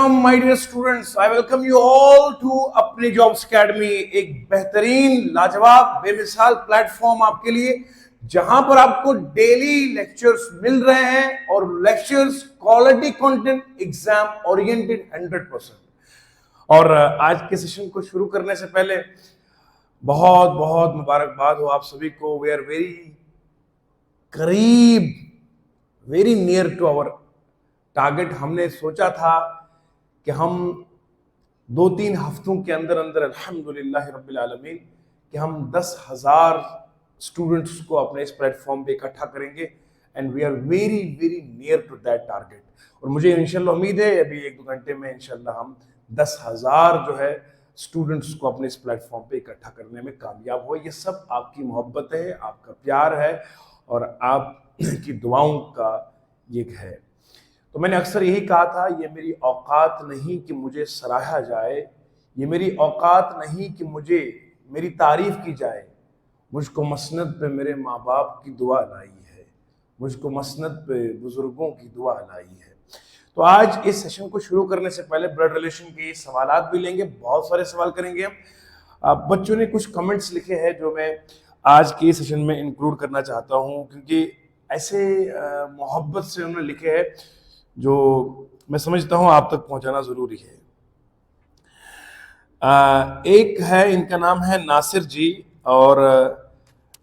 Welcome my dear students, I welcome you all to अपनी jobs academy. एक बेहतरीन, लाजवाब, बेमिसाल प्लेटफॉर्म आपके लिए, जहां पर आपको डेली लेक्चर्स मिल रहे हैं और lectures quality content, exam oriented 100%। और आज के सेशन को शुरू करने से पहले बहुत बहुत मुबारकबाद हो आप सभी को। वी आर वेरी करीब, very near to our target. हमने सोचा था कि हम 2-3 हफ्तों के अंदर अंदर अल्हम्दुलिल्लाह रब्बिल आलमीन कि हम 10,000 स्टूडेंट्स को अपने इस प्लेटफॉर्म पे इकट्ठा करेंगे and we are very very near to that target. और मुझे इंशाल्लाह उम्मीद है अभी 1-2 घंटे में इंशाल्लाह हम 10,000 जो है स्टूडेंट्स को अपने इस प्लेटफॉर्म पे इकट्ठा करने में कामयाब हो। ये सब आपकी मोहब्बत है, आपका प्यार है और आपकी दुआओं का ये है। तो मैंने अक्सर यही कहा था, ये मेरी औकात नहीं कि मुझे सराहा जाए, ये मेरी औकात नहीं कि मुझे मेरी तारीफ की जाए, मुझको मसनद पे मेरे माँ बाप की दुआ लाई है, मुझको मसनद पे बुजुर्गों की दुआ लाई है। तो आज इस सेशन को शुरू करने से पहले ब्लड रिलेशन के सवालात भी लेंगे, बहुत सारे सवाल करेंगे हम। बच्चों ने कुछ कमेंट्स लिखे हैं जो मैं आज के सेशन में इंक्लूड करना चाहता हूँ, क्योंकि ऐसे मोहब्बत से उन्होंने लिखे हैं जो मैं समझता हूं आप तक पहुंचाना जरूरी है। एक है, इनका नाम है नासिर जी, और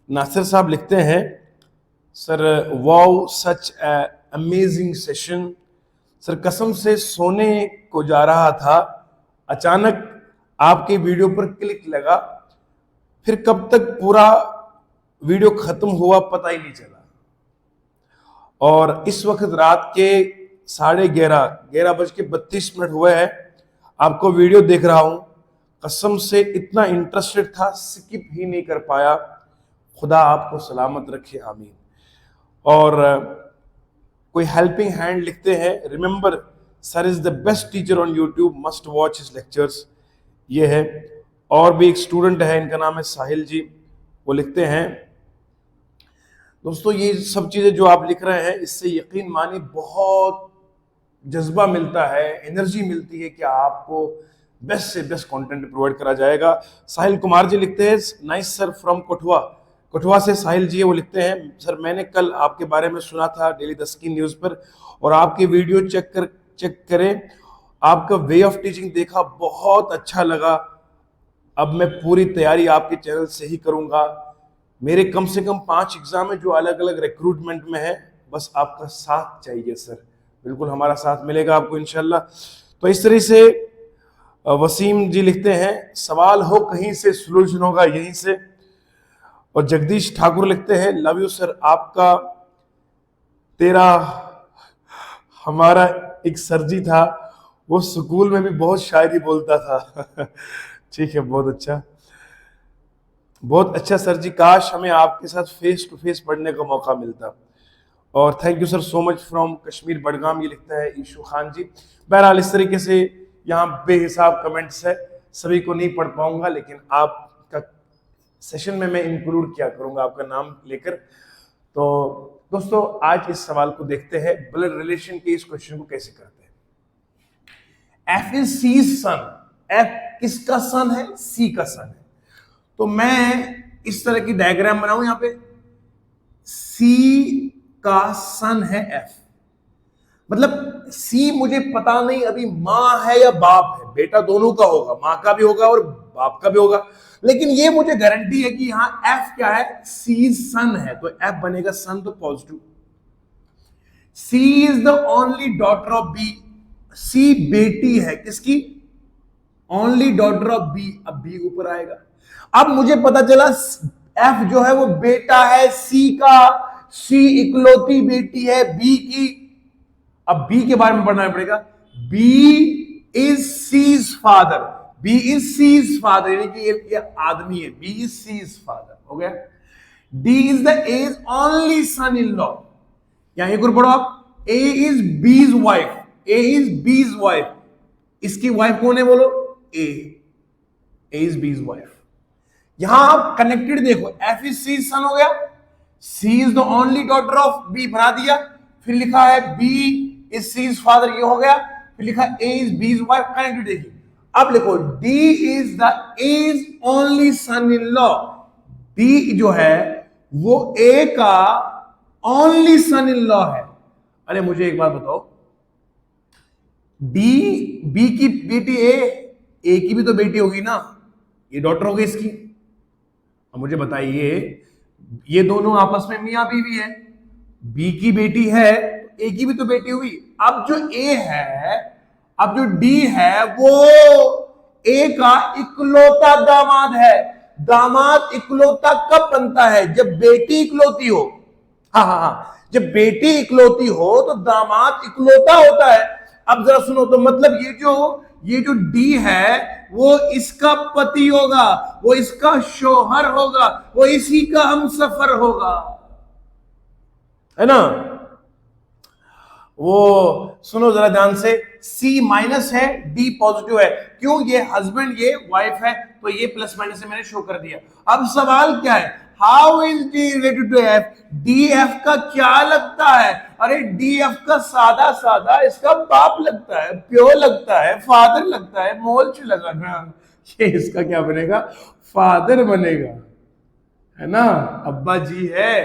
नासिर साहब लिखते हैं, sir wow such amazing session. Sir कसम से सोने को जा रहा था, अचानक आपके वीडियो पर क्लिक लगा, फिर कब तक पूरा वीडियो खत्म हुआ पता ही नहीं चला। और इस वक्त रात के 11:32 हुए हैं, आपको वीडियो देख रहा हूं। कसम से इतना इंटरेस्टेड था, स्किप ही नहीं कर पाया। खुदा आपको सलामत रखे, आमीन। और कोई हेल्पिंग हैंड लिखते हैं, remember sir is the best teacher on YouTube, must watch his lectures. ये है। और भी एक स्टूडेंट है, इनका नाम है साहिल जी, वो लिखते हैं, दोस्तों ये सब चीजें जो आप लिख रहे हैं इससे यकीन मानिए बहुत जज्बा मिलता है, एनर्जी मिलती है कि आपको बेस्ट से बेस्ट कंटेंट प्रोवाइड करा जाएगा। साहिल कुमार जी लिखते हैं, नाइस सर फ्रॉम कठुआ से साहिल जी, वो लिखते हैं, सर मैंने कल आपके बारे में सुना था डेली तस्कीन न्यूज़ पर, और आपके वीडियो चेक करें, आपका वे ऑफ टीचिंग देखा, बहुत अच्छा लगा। अब मैं पूरी तैयारी आपके चैनल से ही करूंगा। मेरे कम से कम 5 एग्जाम है जो अलग अलग रिक्रूटमेंट में है, बस आपका साथ चाहिए सर। बिल्कुल हमारा साथ मिलेगा आपको इंशाल्लाह। तो इस तरह से वसीम जी लिखते हैं, सवाल हो कहीं से सोल्यूशन होगा यहीं से। और जगदीश ठाकुर लिखते हैं, लव यू सर, आपका तेरा हमारा एक सर जी था, वो स्कूल में भी बहुत शायरी बोलता था। ठीक है, बहुत अच्छा, बहुत अच्छा सर जी, काश हमें आपके साथ फेस टू फेस पढ़ने का मौका मिलता। और thank you sir so much from Kashmir Budgam, ये लिखता है ईशू खान जी। बहरहाल इस तरीके से यहाँ बेहिसाब कमेंट्स है, सभी को नहीं पढ़ पाऊंगा, लेकिन आपका सेशन में मैं इंक्लूड किया करूंगा आपका नाम लेकर। तो दोस्तों आज इस सवाल को देखते हैं, ब्लड रिलेशन के इस क्वेश्चन को कैसे करते हैं। F is C son, F किसका सन है? सी का सन है। तो मैं इस तरह की डायग्राम बनाऊं, यहां पे सी का सन है एफ, मतलब सी मुझे पता नहीं अभी मां है या बाप है, बेटा दोनों का होगा, मां का भी होगा और बाप का भी होगा, लेकिन ये मुझे गारंटी है कि यहां एफ क्या है? सी सन है, तो एफ बनेगा सन, तो positive. C is the only daughter of B, C बेटी है किसकी? Only daughter of B. अब बी ऊपर आएगा। अब मुझे पता चला एफ जो है वो बेटा है सी का, सी इकलौती बेटी है बी की। अब बी के बारे में पढ़ना पड़ेगा। B is C's father, B is C's father, यानी कि ये आदमी है, बी इज सीज फादर, हो गया। D is the A's only son in law, यहां एक और पढ़ो आप, A is B's wife, A is B's wife, इसकी वाइफ कौन है बोलो? A is B's wife. यहां आप कनेक्टेड देखो, एफ इज सी सन हो गया, C is the only daughter of B बना दिया, फिर लिखा है बी इज सीज फादर, ये हो गया, फिर लिखा A is B is wife, connected देखिए। अब लिखो D is only son in law, D जो है वो ए का ओनली सन इन लॉ है। अरे मुझे एक बात बताओ, डी बी की बेटी ए की भी तो बेटी होगी ना, ये डॉटर होगी इसकी। अब मुझे बताइए, ये दोनों आपस में मियां बीवी है, बी की बेटी है, ए की भी तो बेटी हुई। अब जो ए है, अब जो डी है वो ए का इकलौता दामाद है। दामाद इकलौता कब बनता है? जब बेटी इकलौती हो। हाँ, जब बेटी इकलौती हो तो दामाद इकलौता होता है। अब जरा सुनो, तो मतलब ये जो डी है वो इसका पति होगा, वो इसका शौहर होगा, वो इसी का हमसफर होगा, है ना। वो सुनो जरा ध्यान से, सी माइनस है, डी पॉजिटिव है। क्यों? ये हस्बैंड, ये वाइफ है, तो ये प्लस माइनस से मैंने शो कर दिया। अब सवाल क्या है? How is D related to F? D F का क्या लगता है? अरे डी एफ का सादा सादा इसका बाप लगता है, प्यो लगता है, फादर लगता है, मोल लगाना, ये इसका क्या बनेगा? फादर बनेगा, है ना। अब्बा जी है,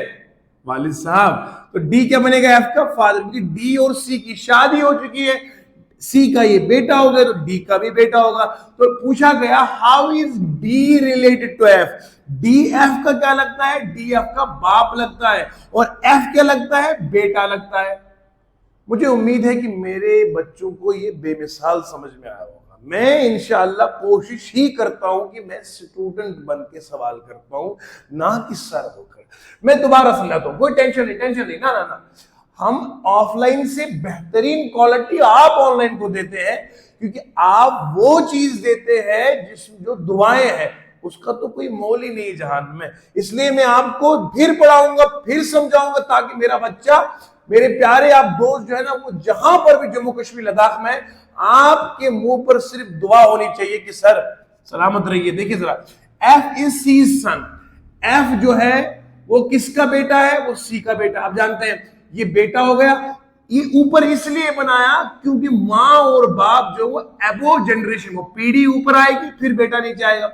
वालिद साहब, तो डी क्या बनेगा? एफ का फादर, क्योंकि डी और सी की शादी हो चुकी है, सी का ये बेटा हो गया तो डी का भी बेटा होगा। तो पूछा गया how is D related to F? D F का क्या लगता है? डी एफ का बाप लगता है, और एफ क्या लगता है? बेटा लगता है। मुझे उम्मीद है कि मेरे बच्चों को ये बेमिसाल समझ में आया होगा। मैं इंशाअल्लाह कोशिश ही करता हूं कि मैं स्टूडेंट बन के सवाल कर पाऊं, ना कि सर होकर। मैं दोबारा समझाता हूं, कोई टेंशन नहीं, ना। हम ऑफलाइन से बेहतरीन क्वालिटी आप ऑनलाइन को देते हैं, क्योंकि आप वो चीज देते हैं जो दुआएं हैं, उसका तो कोई मोल ही नहीं जहान में। इसलिए मैं आपको फिर पढ़ाऊंगा, फिर समझाऊंगा, ताकि मेरा बच्चा, मेरे प्यारे आप दोस्त जो है ना, वो जहां पर भी जम्मू कश्मीर लद्दाख में, आपके मुंह पर सिर्फ दुआ होनी चाहिए कि सर सलामत रहिए। देखिए जरा, F is C son, F जो है वो किसका बेटा है? वो सी का बेटा। आप जानते हैं ये बेटा हो गया, ये ऊपर इसलिए बनाया क्योंकि मां और बाप जो वो एबो जनरेशन, वो पीढ़ी ऊपर आएगी, फिर बेटा नीचे आएगा।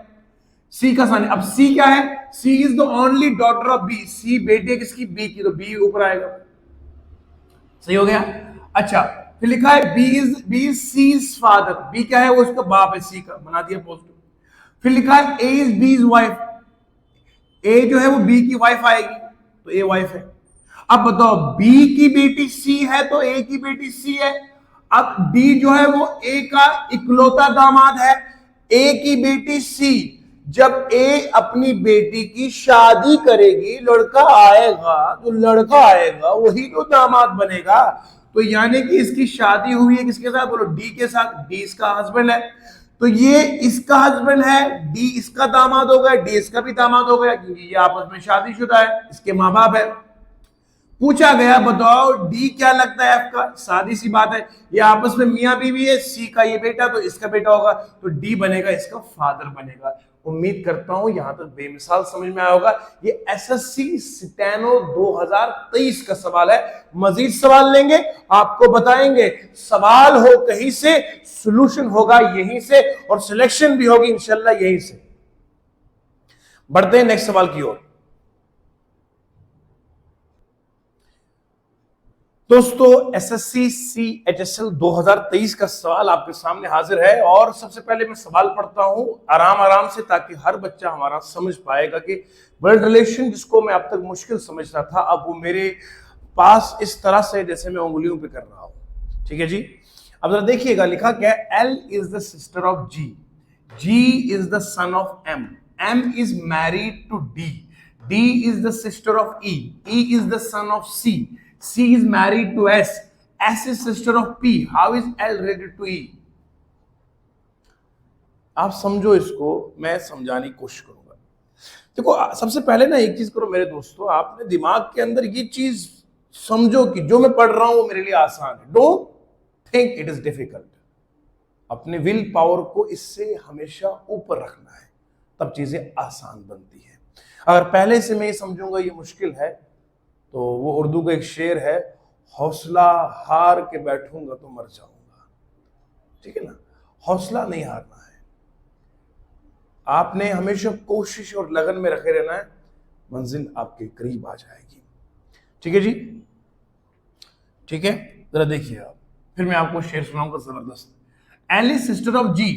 सी का सन, अब सी क्या है? C is the only daughter of B, C बेटे किसकी? बी की, तो बी ऊपर आएगा। सही हो गया। अच्छा, फिर लिखा है B is C's father, B क्या है? वो उसका बाप है, सी का, बना दिया पॉजिटिव। फिर लिखा है A is B is wife, ए जो है वो बी की वाइफ आएगी, तो ए वाइफ है। अब बताओ, बी की बेटी सी है तो ए की बेटी सी है। अब डी जो है वो ए का इकलौता दामाद है, ए की बेटी सी। जब ए अपनी बेटी की शादी करेगी, लड़का आएगा, तो लड़का आएगा वही तो दामाद बनेगा। तो यानी कि इसकी शादी हुई है किसके साथ? बोलो, डी के साथ। डी इसका हस्बैंड है, तो ये इसका हस्बैंड है, डी इसका दामाद हो गया, डी इसका भी दामाद हो गया, क्योंकि ये आपस में शादीशुदा है, इसके माँ बाप है। पूछा गया बताओ डी क्या लगता है एफ का? सादी सी बात है, ये आपस में मियां बीवी है, सी का ये बेटा तो इसका बेटा होगा, तो डी बनेगा इसका फादर बनेगा। उम्मीद करता हूं यहां तक बेमिसाल समझ में आया होगा। ये एसएससी स्टेनो 2023 का सवाल है। मजीद सवाल लेंगे, आपको बताएंगे। सवाल हो कहीं से, सॉल्यूशन होगा यहीं से, और सिलेक्शन भी होगी इंशाल्लाह यहीं से। बढ़ते हैं नेक्स्ट सवाल की ओर। दोस्तों, एसएससी सीएचएसएल 2023 का सवाल आपके सामने हाजिर है, और सबसे पहले मैं सवाल पढ़ता हूं आराम से, ताकि हर बच्चा हमारा समझ पाएगा कि ब्लड रिलेशन जिसको मैं अब तक मुश्किल समझता था, अब वो मेरे पास इस तरह से जैसे मैं उंगलियों पे कर रहा हूं। ठीक है जी। अब जरा देखिएगा, लिखा क्या है? L is the sister of G, G is the son of M, M is married to D, D is the sister of E, E is the son of C, C is married to S, S is sister of P. How is L related to E? आप समझो इसको, मैं समझाने की कोशिश करूंगा। देखो, सबसे पहले ना एक चीज करो मेरे दोस्तों, आपने दिमाग के अंदर ये चीज समझो कि जो मैं पढ़ रहा हूं वो मेरे लिए आसान है। Don't think it is difficult. अपने विल पावर को इससे हमेशा ऊपर रखना है, तब चीजें आसान बनती है। अगर पहले से मैं ये समझूंगा ये मुश्किल है, तो वो उर्दू का एक शेर है, हौसला हार के बैठूंगा तो मर जाऊंगा। ठीक है ना, हौसला नहीं हारना है, आपने हमेशा कोशिश और लगन में रखे रहना है, मंजिल आपके करीब आ जाएगी। ठीक है जी, ठीक है, जरा देखिए आप, फिर मैं आपको शेर सुनाऊंगा जबरदस्त। L is sister of G.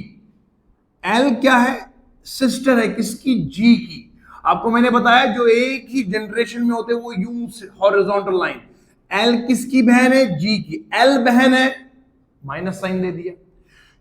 L क्या है? सिस्टर है किसकी? जी की। आपको मैंने बताया जो एक ही जनरेशन में होते हैं वो यूं हॉरिजॉन्टल लाइन। एल किसकी बहन है? जी की। एल बहन है, माइनस साइन दे दिया।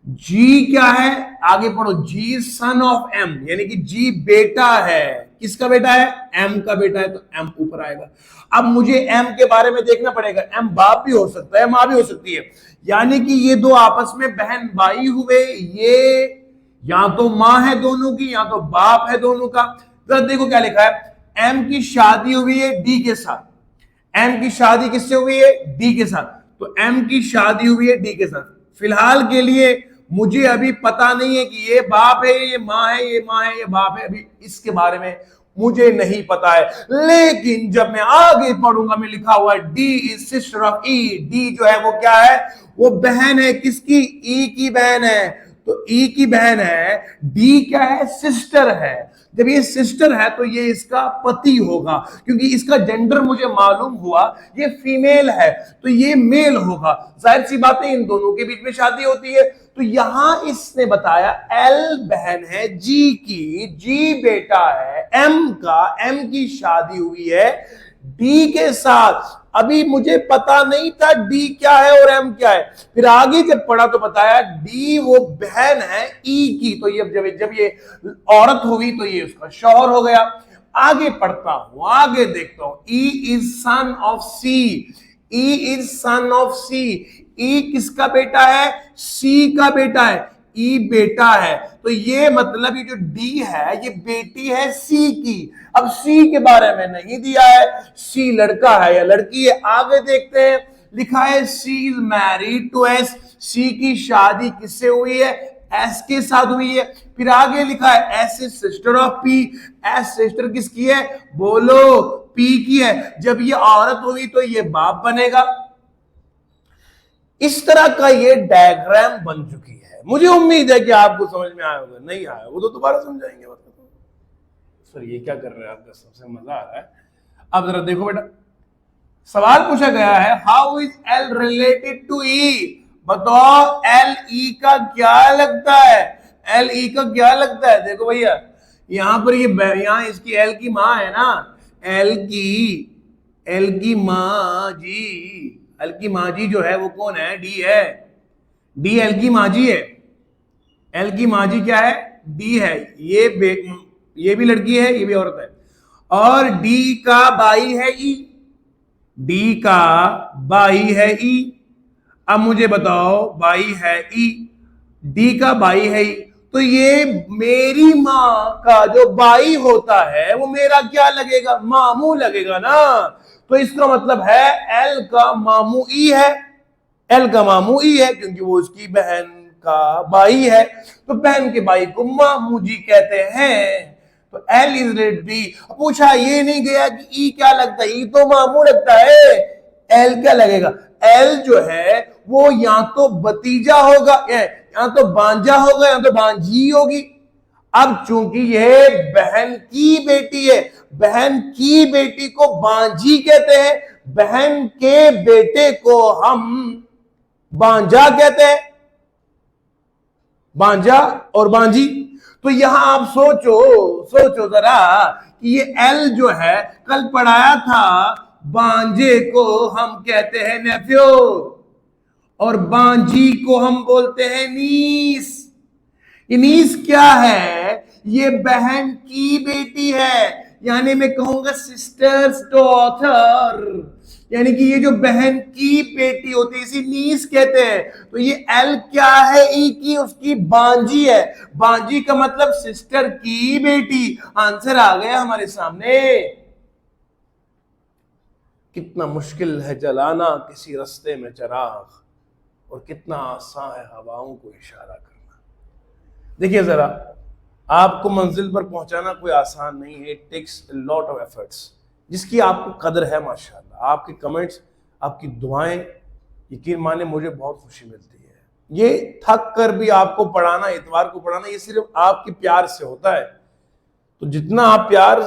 जी क्या है? आगे पढ़ो, जी सन ऑफ एम, यानी कि जी बेटा है। किसका बेटा है? एम का बेटा है, तो एम ऊपर आएगा। अब मुझे एम के बारे में देखना पड़ेगा, एम बाप भी हो सकता है, मां भी हो सकती है, यानी कि ये दो आपस में बहन भाई हुए, ये या तो मां है दोनों की या तो बाप है दोनों का। जरा देखो क्या लिखा है, एम की शादी हुई है डी के साथ। एम की शादी किससे हुई है? डी के साथ। तो एम की शादी हुई है डी के साथ। फिलहाल के लिए मुझे अभी पता नहीं है कि ये बाप है, ये मां है, ये मां है, ये बाप है, अभी इसके बारे में मुझे नहीं पता है। लेकिन जब मैं आगे पढ़ूंगा, मैं लिखा हुआ है D is sister of E. D जो है वो क्या है? वो बहन है किसकी? ई की बहन है। तो ई की बहन है, डी क्या है? सिस्टर है। जब ये सिस्टर है तो ये इसका पति होगा, क्योंकि इसका जेंडर मुझे मालूम हुआ, ये फीमेल है तो ये मेल होगा। जाहिर सी बात है इन दोनों के बीच में शादी होती है। तो यहां इसने बताया एल बहन है जी की, जी बेटा है एम का, एम की शादी हुई है डी के साथ। अभी मुझे पता नहीं था डी क्या है और एम क्या है, फिर आगे जब पढ़ा तो बताया डी वो बहन है ई की। तो ये जब ये औरत हुई तो ये उसका शौहर हो गया। आगे पढ़ता हूं, आगे देखता हूं, E is son of C. E is son of C. E किसका बेटा है? सी का बेटा है। ई बेटा है, तो ये मतलब ये जो डी है ये बेटी है सी की। अब सी के बारे में नहीं दिया है, सी लड़का है या लड़की है। आगे देखते हैं, लिखा है C is married to S. सी की शादी किससे हुई है? एस के साथ हुई है। फिर आगे लिखा है S is sister of P. S sister किसकी है? बोलो, पी की है। जब ये औरत हुई तो ये बाप बनेगा। इस तरह का ये डायग्राम बन चुकी है। मुझे उम्मीद है कि आपको समझ में आया होगा, नहीं आया वो तो दोबारा समझाएंगे। सर ये क्या कर रहे हैं आपका, सबसे मजा आ रहा है। अब जरा देखो बेटा, सवाल पूछा गया है how is L related to E. बताओ एल ई का क्या लगता है? एल ई का क्या लगता है? देखो भैया, यहां पर ये यहां इसकी एल की मां है ना, एल की मां जी। एल की मां जी जो है वो कौन है? डी है। डी एल की मां जी है। एल की मां जी क्या है? डी है। ये भी लड़की है, ये भी औरत है। और डी का भाई है ई। डी का भाई है ई। अब मुझे बताओ, भाई है ई, डी का भाई है ई, तो ये मेरी मां का जो भाई होता है वो मेरा क्या लगेगा? मामू लगेगा ना। तो इसका मतलब है एल का मामू ई है। एल का मामू ई है क्योंकि वो उसकी बहन का भाई है, तो बहन के भाई को मामू जी कहते हैं। तो एल इज रिलेटेड डी। पूछा ये नहीं गया कि ई क्या लगता है? ई तो मामू लगता है, एल क्या लगेगा? एल जो है वो या तो भतीजा होगा, या तो भांजा होगा, या तो भांजी होगी। अब चूंकि यह बहन की बेटी है, बहन की बेटी को भांजी कहते हैं, बहन के बेटे को हम भांजा कहते हैं, भांजा और भांजी। तो यहां आप सोचो जरा कि ये एल जो है कल पढ़ाया था, भांजे को हम कहते हैं नेफ्यू और भांजी को हम बोलते हैं नीस। नीस क्या है? ये बहन की बेटी है, यानी मैं कहूंगा सिस्टर्स डॉटर, यानी कि ये जो बहन की बेटी होती है इसी नीस कहते हैं। तो ये एल क्या है? ई की, उसकी बांजी है। बांजी का मतलब सिस्टर की बेटी। आंसर आ गया हमारे सामने। कितना मुश्किल है जलाना किसी रास्ते में चिराग, और कितना आसान है हवाओं को इशारा करना। देखिए जरा, आपको मंजिल पर पहुंचाना कोई आसान नहीं है। It takes a lot of efforts, जिसकी आपको कदर है माशाल्लाह। आपके कमेंट्स, आपकी दुआएं, यकीन माने मुझे बहुत खुशी मिलती है। ये थक कर भी आपको पढ़ाना, इतवार को पढ़ाना, ये सिर्फ आपके प्यार से होता है। तो जितना आप प्यार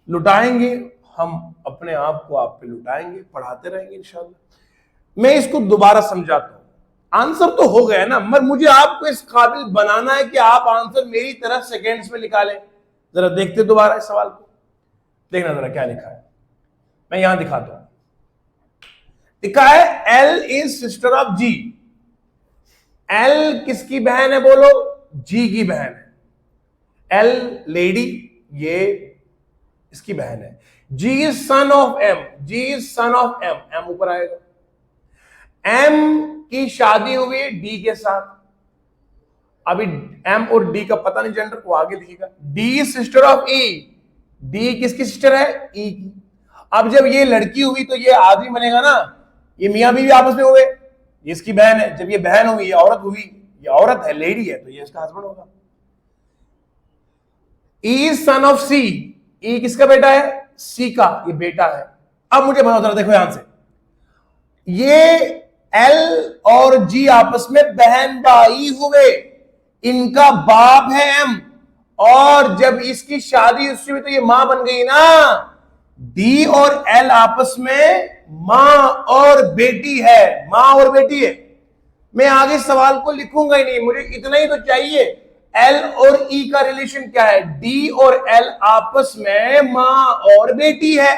लुटाएंगे, हम अपने आप को आप पे लुटाएंगे, पढ़ाते रहेंगे इंशाल्लाह। मैं इसको दोबारा समझाता हूं। आंसर तो हो गया ना, मगर मुझे आपको इस काबिल बनाना है कि आप आंसर मेरी तरह सेकेंड्स में निकालें। जरा देखते दोबारा इस सवाल को, देखना जरा क्या लिखा है। मैं यहां दिखाता हूं, लिखा है L is sister of G. L किसकी बहन है बोलो? जी की बहन है। एल लेडी, ये इसकी बहन है। G is son of M, G is son of M, M ऊपर आएगा। एम की शादी हुई है डी के साथ। अभी एम और डी का पता नहीं जेंडर, को आगे लिखेगा। D is sister of E, D किसकी सिस्टर है? ई की। अब जब ये लड़की हुई तो ये आदमी बनेगा ना, ये मियां बीवी आपस में हुए, ये इसकी बहन है। जब ये बहन हुई, ये औरत हुई, ये औरत है, लेडी है, तो ये इसका हस्बैंड होगा। ई is son of C, E किसका बेटा है? सी का, ये बेटा है। अब मुझे बताओ जरा, देखो ध्यान से, ये एल और जी आपस में बहन भाई हुए, इनका बाप है एम, और जब इसकी शादी उससे हुई तो ये मां बन गई ना। डी और एल आपस में मां और बेटी है, मां और बेटी है। मैं आगे सवाल को लिखूंगा ही नहीं, मुझे इतना ही तो चाहिए। एल और ई का रिलेशन क्या है? डी और एल आपस में मां और बेटी है।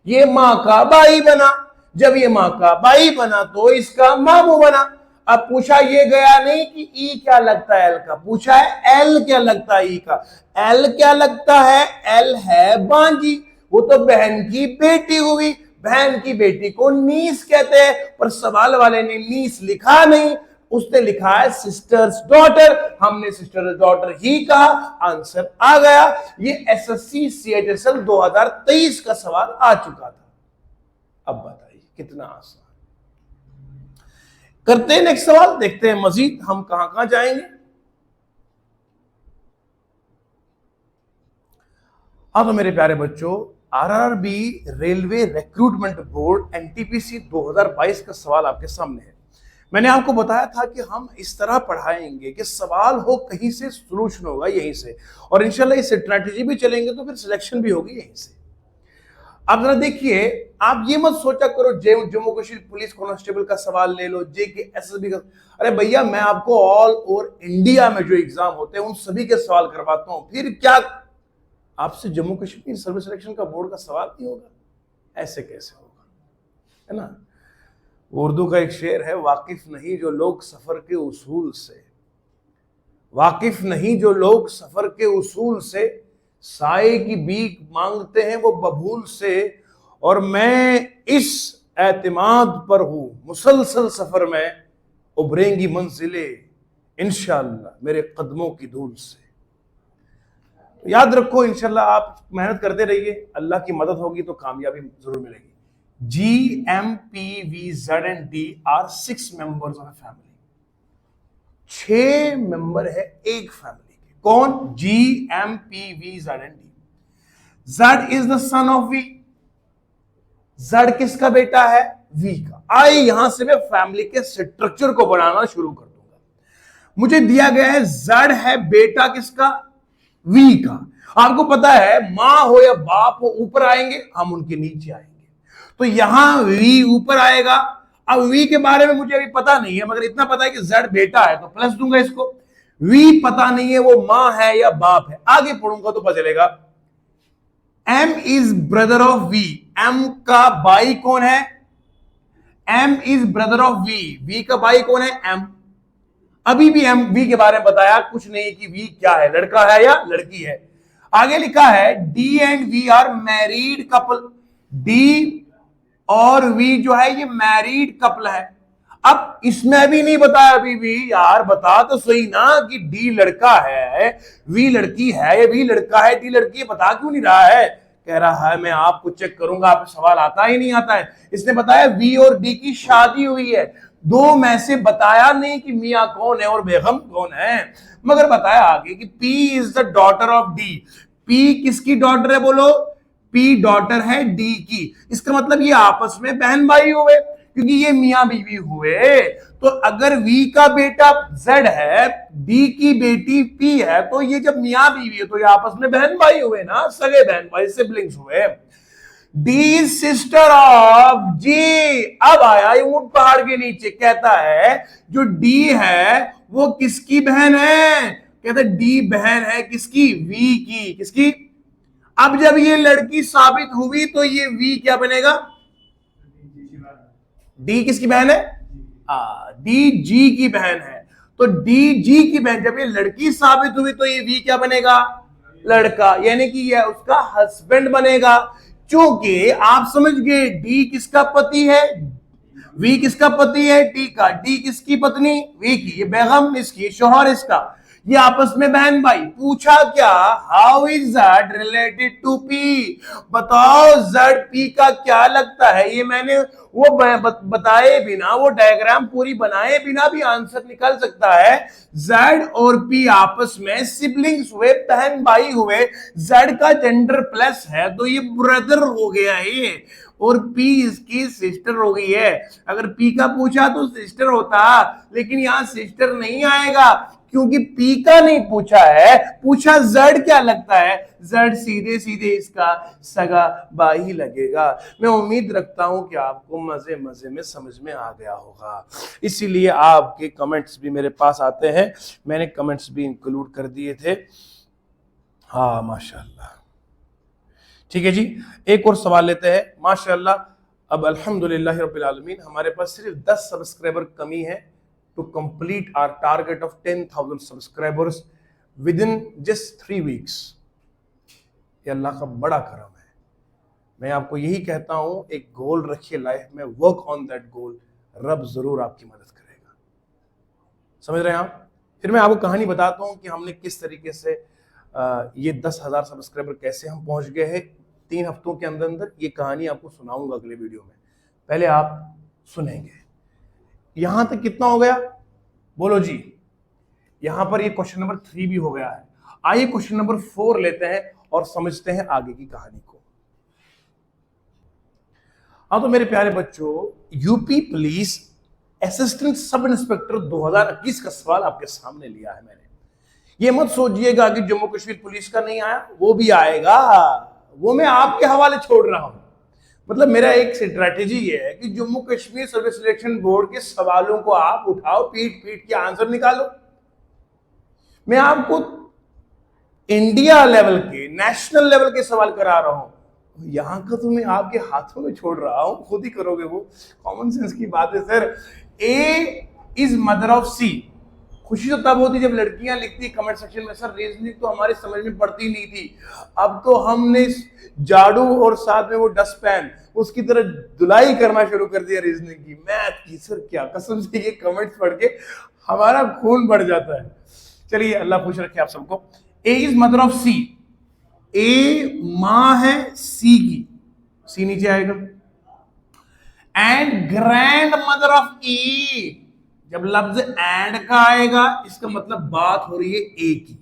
ये मां का भाई बना, जब ये मां का भाई बना तो इसका मामू बना। अब पूछा ये गया नहीं कि ई क्या लगता है एल का, पूछा है एल क्या लगता है ई का। एल क्या लगता है? एल है बांजी, वो तो बहन की बेटी हुई। बहन की बेटी को नीस कहते हैं, पर सवाल वाले ने नीस लिखा नहीं, उसने लिखा है सिस्टर्स डॉटर। हमने सिस्टर डॉटर ही कहा, आंसर आ गया। ये एसएससी सीएचएसएल 2023 का सवाल आ चुका था। अब बताइए कितना आसान। करते हैं नेक्स्ट सवाल, देखते हैं मजीद हम कहां कहां जाएंगे। हाँ तो मेरे प्यारे बच्चों, RRB railway recruitment board NTPC 2022 का सवाल आपके सामने है। मैंने आपको बताया था कि हम इस तरह पढ़ाएंगे कि सवाल हो कहीं से, सोल्यूशन होगा यहीं से, और इंशाल्लाह इस स्ट्रैटेजी भी चलेंगे तो फिर सिलेक्शन भी होगी यहीं से। अब जरा देखिए, आप ये मत सोचा करो जम्मू कश्मीर पुलिस कांस्टेबल का सवाल ले लो, जेके एसएसबी का। अरे भैया, मैं आपको ऑल ओवर इंडिया में जो एग्जाम होते हैं उन सभी के सवाल करवाता हूं, फिर क्या आपसे जम्मू कश्मीर सर्विस सिलेक्शन का बोर्ड का सवाल नहीं होगा? ऐसे कैसे होगा, है ना। उर्दू का एक शेर है, वाकिफ नहीं जो लोग सफर के उसूल से, वाकिफ नहीं जो लोग सफर के उसूल से, साए की भीख मांगते हैं वो बबूल से, और मैं इस एतमाद पर हूं मुसलसल सफर में, उभरेंगी मंजिले इंशाअल्लाह मेरे कदमों की धूल से। याद रखो, इंशाल्लाह आप मेहनत करते रहिए, अल्लाह की मदद होगी तो कामयाबी जरूर मिलेगी। G, M, P, V, Z and D are 6 members of a family। 6 member है एक फैमिली के। कौन? G, M, P, V, Z and D। Z is the son of V। Z किसका बेटा है? V का। आइए यहां से मैं फैमिली के स्ट्रक्चर को बनाना शुरू कर दूंगा। मुझे दिया गया है Z है बेटा किसका? V का। आपको पता है मां हो या बाप हो ऊपर आएंगे, हम उनके नीचे आएंगे, तो यहां V ऊपर आएगा। अब V के बारे में मुझे अभी पता नहीं है, मगर इतना पता है कि Z बेटा है तो प्लस दूंगा इसको। V पता नहीं है वो मां है या बाप है, आगे पढ़ूंगा तो पता चलेगा। M is brother of V। M का भाई कौन है? M is brother of V। V का भाई कौन है? M। अभी भी M V के बारे में बताया कुछ नहीं कि V क्या है, लड़का है या लड़की है। आगे लिखा है D and V are married couple. D और V जो है ये मैरिड कपल है। अब इसमें भी नहीं बताया अभी भी, यार बता तो सही ना कि D लड़का है, V लड़की है, या V लड़का है, D लड़की है, बता क्यों नहीं रहा है? कह रहा है मैं आपको चेक करूंगा, आप सवाल आता ही नहीं आता है। इसने बताया V और D की शादी हुई है, दो में से बताया नहीं कि मियां कौन है और बेगम कौन है, मगर बताया आगे कि P is the daughter of D। P किसकी डॉटर है बोलो? P डॉटर है D की। इसका मतलब ये आपस में बहन भाई हुए, क्योंकि ये मियां बीवी हुए तो अगर V का बेटा Z है, B की बेटी P है, तो ये जब मियां बीवी है तो ये आपस में बहन भाई हुए ना, सगे बहन भाई, सिबलिंग्स हुए। डी सिस्टर ऑफ जी। अब आया ऊंट पहाड़ के नीचे, कहता है जो डी है वो किसकी बहन है? कहता है डी बहन है किसकी? वी की। किसकी? अब जब ये लड़की साबित हुई तो ये वी क्या बनेगा? डी किसकी बहन है? डी जी की बहन है। तो डी जी की बहन जब ये लड़की साबित हुई तो ये वी क्या बनेगा? लड़का, यानी कि ये उसका हस्बैंड बनेगा। क्योंकि आप समझ गए डी किसका पति है, वी किसका पति है? डी का। डी किसकी पत्नी? वी की। ये बेगम इसकी, शोहर इसका, ये आपस में बहन भाई। पूछा क्या? How is Z related to P? बताओ जेड पी का क्या लगता है? ये मैंने वो बताए बिना, वो डायग्राम पूरी बनाए बिना भी आंसर निकल सकता है। जेड और पी आपस में सिबलिंग्स हुए, बहन भाई हुए। जेड का जेंडर प्लस है तो ये ब्रदर हो गया है, और पी इसकी सिस्टर हो गई है। अगर पी का पूछा तो सिस्टर होता, लेकिन यहां सिस्टर नहीं आएगा क्योंकि पी का नहीं पूछा है, पूछा जेड क्या लगता है। जेड सीधे सीधे इसका सगा भाई लगेगा। मैं उम्मीद रखता हूं कि आपको मजे मजे में समझ में आ गया होगा, इसीलिए आपके कमेंट्स भी मेरे पास आते हैं। मैंने कमेंट्स भी इंक्लूड कर दिए थे। हाँ माशाल्लाह। ठीक है जी, एक और सवाल लेते हैं। माशाल्लाह, अब अल्हम्दुलिल्लाह रब्बिल आलमीन हमारे पास सिर्फ 10 सब्सक्राइबर कमी है to complete our target of 10,000 subscribers within just 3 weeks. ये अल्लाह का बड़ा करम है। मैं आपको यही कहता हूं, एक गोल रखिए लाइफ में, वर्क ऑन दैट गोल, रब जरूर आपकी मदद करेगा। समझ रहे हैं आप? फिर मैं आपको कहानी बताता हूं कि हमने किस तरीके से ये 10,000 सब्सक्राइबर कैसे हम पहुंच गए हैं 3 हफ्तों के अंदर अंदर। ये कहानी आपको सुनाऊंगा अगले वीडियो में, पहले आप सुनेंगे। यहां तक कितना हो गया बोलो जी? यहां पर ये क्वेश्चन नंबर 3 भी हो गया है। आइए क्वेश्चन नंबर 4 लेते हैं और समझते हैं आगे की कहानी को। हाँ तो मेरे प्यारे बच्चों, UP police assistant sub inspector 2021 का सवाल आपके सामने लिया है मैंने। ये मत सोचिएगा कि जम्मू कश्मीर पुलिस का नहीं आया, वो भी आएगा, वो मैं आपके हवाले छोड़ रहा हूं। मतलब मेरा एक स्ट्रैटेजी ये है कि Jammu Kashmir service selection board के सवालों को आप उठाओ, पीट पीट के आंसर निकालो। मैं आपको इंडिया लेवल के, नेशनल लेवल के सवाल करा रहा हूं। यहां का तो मैं आपके हाथों में छोड़ रहा हूं, खुद ही करोगे वो। कॉमन सेंस की बात है sir. A is mother of C. खुशी तो तब होती जब लड़कियां लिखती कमेंट सेक्शन में, सर रीजनिंग तो हमारी समझ में पड़ती नहीं थी, अब तो हमने झाड़ू और साथ में वो डस्टपैन उसकी तरह धुलाई करना शुरू कर दिया रीजनिंग की, मैथ की। सर क्या कसम से ये कमेंट्स पढ़ के हमारा खून बढ़ जाता है। चलिए अल्लाह खुश रखे आप सबको। ए is mother of C. A मां है सी की, सी नीचे आएगा। एंड ग्रैंड मदर ऑफ ई। जब लफ्ज एंड का आएगा इसका मतलब बात हो रही है ए की।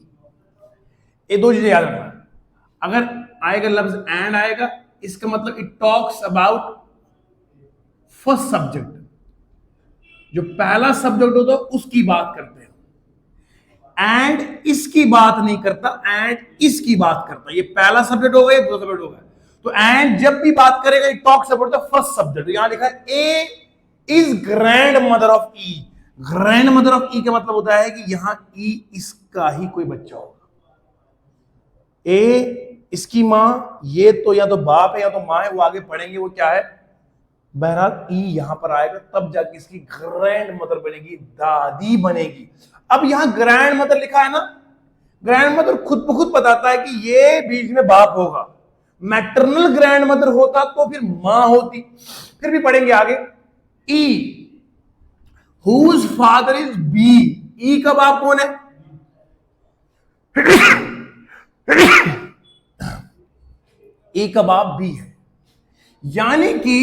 ये दो चीजें याद रखना। अगर आएगा लफ्ज एंड आएगा, इसका मतलब it talks about first subject. जो पहला सब्जेक्ट होता है उसकी बात करते हैं। एंड इसकी बात नहीं करता, एंड इसकी बात करता। ये पहला सब्जेक्ट हो गया, दूसरा सब्जेक्ट हो गया। तो एंड जब भी बात करेगा it talks about the first subject. यहां लिखा है A is grandmother of E. Grandmother of E का मतलब होता है कि यहां ई इसका ही कोई बच्चा होगा। ए इसकी मां, ये तो या तो बाप है या तो मां है, वो आगे पढ़ेंगे वो क्या है। बहरहाल ई यहां पर आएगा तब जाके इसकी ग्रैंड मदर बनेगी, दादी बनेगी। अब यहां ग्रैंड मदर लिखा है ना, ग्रैंड मदर खुद ब खुद बताता है कि ये बीच में बाप होगा। मैटरनल ग्रैंड मदर होता तो फिर मां होती। फिर भी पढ़ेंगे आगे। ई हुज फादर इज बी। ई का बाप कौन है? ई का बाप बी है, यानी कि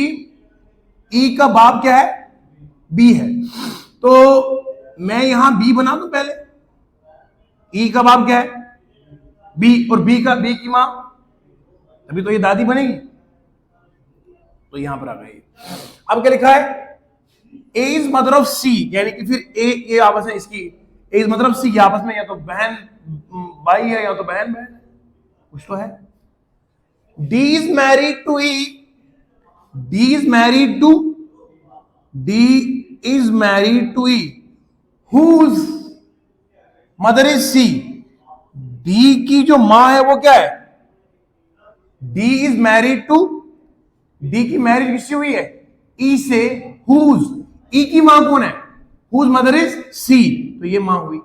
ई का बाप क्या है? बी है। तो मैं यहां बी बना दूं पहले। ई का बाप क्या है? बी, और बी की मां, अभी तो ये दादी बनेगी। तो यहां पर आ गई। अब क्या लिखा है? ए इज मदर ऑफ सी, यानी कि फिर ए ये आपस में इसकी ए इज मदर ऑफ सी, आपस में या तो बहन भाई है या तो बहन बहन है, कुछ तो है। D is married to E, D is married to D is married to E, whose mother is C. D की जो मां है वो क्या है? D is married to, D की मैरिज किससे हुई है? ई से। हुज, ई की मां कौन है? हुज मदर इज सी, तो ये मां हुई,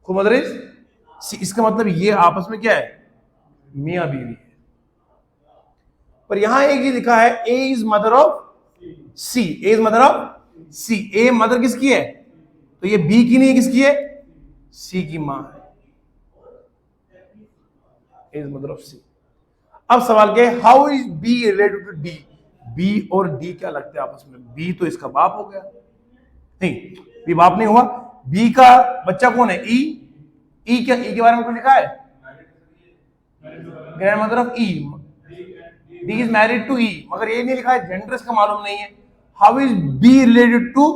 मदर इज सी। इसका मतलब ये आपस में क्या है? मियां बीवी है। पर यहां एक ही लिखा है A is mother of C, A is mother of C. A mother किसकी है? तो ये बी की नहीं है, किसकी है? सी की मां है, A is mother of C. अब सवाल क्या है? How is B related to D? B और डी क्या लगते हैं आपस में? बी तो इसका बाप हो गया, नहीं बी बाप नहीं हुआ। बी का बच्चा कौन है? ई। ई क्या, ई के बारे में कुछ लिखा है? Grandmother of E. D is married to E, मगर ये नहीं लिखा है, जेंडर इसका मालूम नहीं है। How is B related to,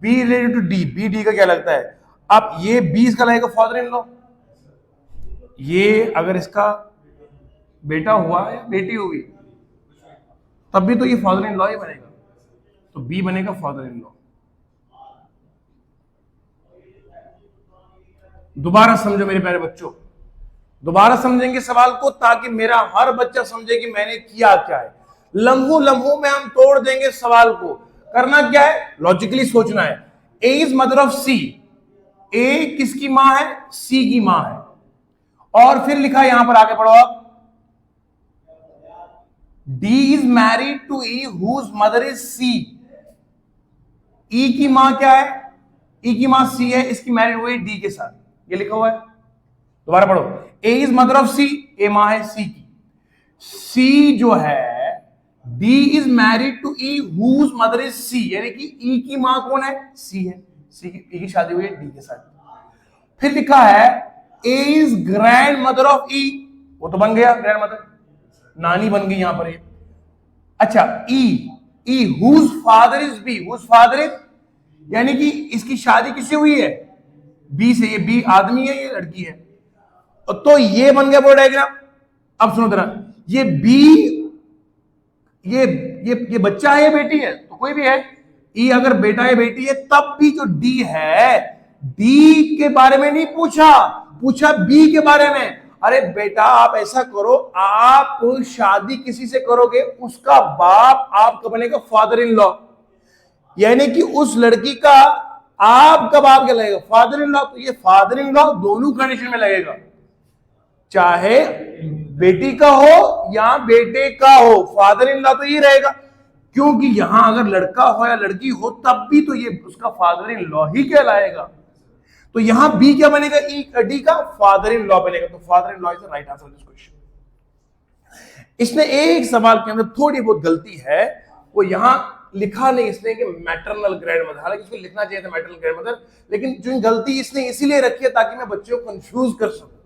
B related to D? B D का क्या लगता है? अब ये बी इसका लगेगा फादर इन लॉ। ये अगर इसका बेटा हुआ या बेटी हुई तब भी तो ये फादर इन लॉ ही बनेगा, तो बी बनेगा फादर इन लॉ। दोबारा समझो मेरे प्यारे बच्चों, दोबारा समझेंगे सवाल को ताकि मेरा हर बच्चा समझे कि मैंने किया क्या है। लम्हों लम्हों में हम तोड़ देंगे सवाल को। करना क्या है? लॉजिकली सोचना है। A is mother of C, ए किसकी मां है? सी की मां है। और फिर लिखा है, यहां पर आगे पढ़ो आप, D is married to E whose mother is C. E की मां क्या है? ई की मां सी है, इसकी मैरिड हुई डी के साथ, ये लिखा हुआ है। दोबारा पढ़ो, A is mother of C, A मां है सी की। सी जो है, D is married to E whose mother is C, यानी कि ई की मां कौन है? सी है, सी की, ई की शादी हुई है डी के साथ। फिर लिखा है A is grandmother of ई, वो तो बन गया ग्रैंड मदर, नानी बन गई यहां पर ये। अच्छा, E whose father is B, whose father is, यानी कि इसकी शादी किससे हुई है? बी से। ये बी आदमी है, ये लड़की है, तो ये बन गया वो डायग्राम। अब सुनो जरा, ये बी, ये बच्चा है, ये बेटी है, तो कोई भी है। ई अगर बेटा है बेटी है, तब भी जो डी है, डी के बारे में नहीं पूछा, पूछा बी के बारे में। अरे बेटा आप ऐसा करो, आप शादी किसी से करोगे, उसका बाप आपका बनेगा फादर इन लॉ, यानी कि उस लड़की का आपका बाप क्या लगेगा? Father in law. तो ये फादर इन लॉ दोनों कंडीशन में लगेगा, चाहे बेटी का हो या बेटे का हो, फादर इन लॉ तो ये रहेगा। क्योंकि यहां अगर लड़का हो या लड़की हो तब भी तो ये उसका फादर इन लॉ ही कहलाएगा। तो यहां बी क्या बनेगा? ई डी का फादर इन लॉ बनेगा, तो father in law is the right answer this question. इसमें एक सवाल के अंदर थोड़ी बहुत गलती है, वो यहां लिखा नहीं इसने कि मैटरनल ग्रैंड मदर, हालांकि इसको लिखना चाहिए था मैटरनल ग्रैंड मदर, लेकिन जो गलती इसने इसीलिए रखी है ताकि मैं बच्चों को कंफ्यूज कर सकूं।